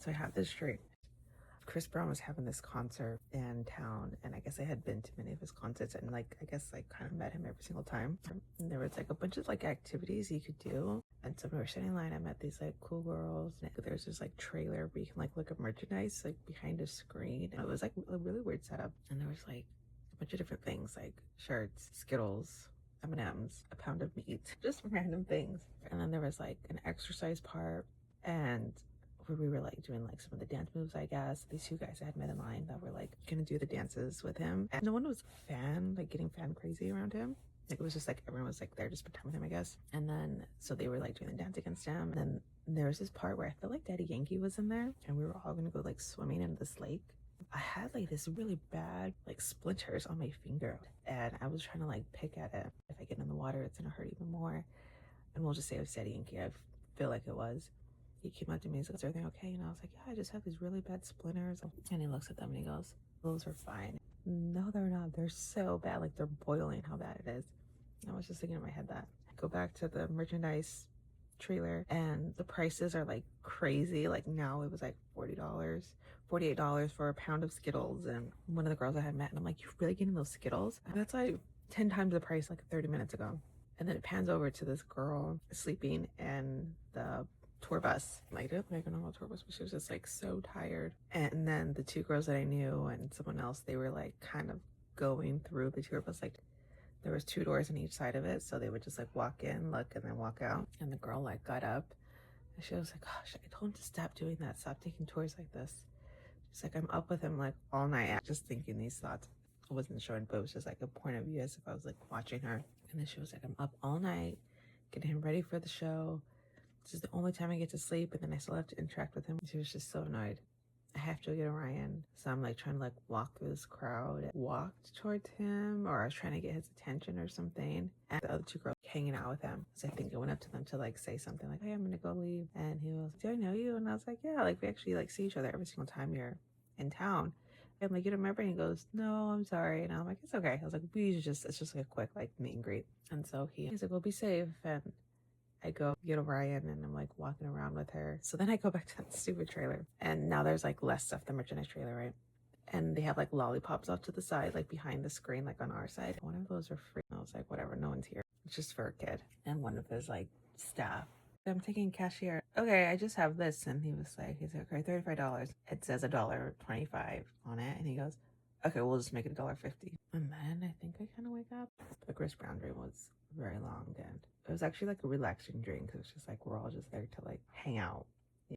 So I have this dream. Chris Brown was having this concert in town, and I guess I had been to many of his concerts, and like I guess like kind of met him every single time. And there was like a bunch of like activities you could do, and so when we were sitting in line, I met these like cool girls. And there's this like trailer where you can like look at merchandise like behind a screen, and it was like a really weird setup. And there was like a bunch of different things like shirts, Skittles, M&Ms, a pound of meat, just random things. And then there was like an exercise part, and where we were like doing like some of the dance moves, I guess. These two guys I had met in line that were like gonna do the dances with him. And no one was getting fan crazy around him. Like it was just like everyone was like there just spend time with him, I guess. And then so they were like doing the dance against him. And then there was this part where I felt like Daddy Yankee was in there, and we were all gonna go like swimming in this lake. I had like this really bad like splinters on my finger, and I was trying to like pick at it. If I get in the water, it's gonna hurt even more. And we'll just say it was Daddy Yankee. I feel like it was. He came up to me and said, "Is everything okay?" And I was like, "Yeah, I just have these really bad splinters." And he looks at them and he goes, "Those are fine." No, they're not. They're so bad. Like they're boiling how bad it is. And I was just thinking in my head that. I go back to the merchandise trailer, and the prices are like crazy. Like now it was like $40, $48 for a pound of Skittles. And one of the girls I had met, and I'm like, "You're really getting those Skittles?" And that's like 10 times the price like 30 minutes ago. And then it pans over to this girl sleeping in the tour bus. Like, I didn't like a normal tour bus, but she was just like so tired. And then the two girls that I knew and someone else, they were like kind of going through the tour bus. Like there was 2 doors on each side of it, so they would just like walk in, look, and then walk out. And the girl like got up and she was like, "Gosh, I told him to stop doing that, stop taking tours like this." She's like, "I'm up with him like all night just thinking these thoughts." I wasn't showing, but it was just like a point of view as if I was like watching her. And then she was like, "I'm up all night getting him ready for the show. This is the only time I get to sleep, and then I still have to interact with him." She was just so annoyed. I have to get Orion. So I'm like trying to like walk through this crowd, walked towards him, or I was trying to get his attention or something. And the other 2 girls hanging out with him. So I think I went up to them to like say something like, "Hey, I'm gonna go leave." And he was like, "Do I know you?" And I was like, "Yeah, like we actually like see each other every single time you're in town." I'm like, "You don't remember?" And he goes, "No, I'm sorry." And I'm like, "It's okay." I was like, it's just like a quick like meet and greet. And so he's like, "Well, be safe." And I go get Orion, and I'm like walking around with her. So then I go back to that stupid trailer, and now there's like less stuff, the merchandise trailer, right? And they have like lollipops off to the side, like behind the screen, like on our side. One of those are free. I was like, whatever, no one's here. It's just for a kid. And one of his like staff, "I'm taking cashier." "Okay, I just have this." And he's like, "Okay, $35. It says $1.25 on it." And he goes, "Okay, we'll just make it $1.50. And then I think I kind of wake up. The Chris Brown dream was very long, and it was actually like a relaxing dream because it's just like we're all just there to like hang out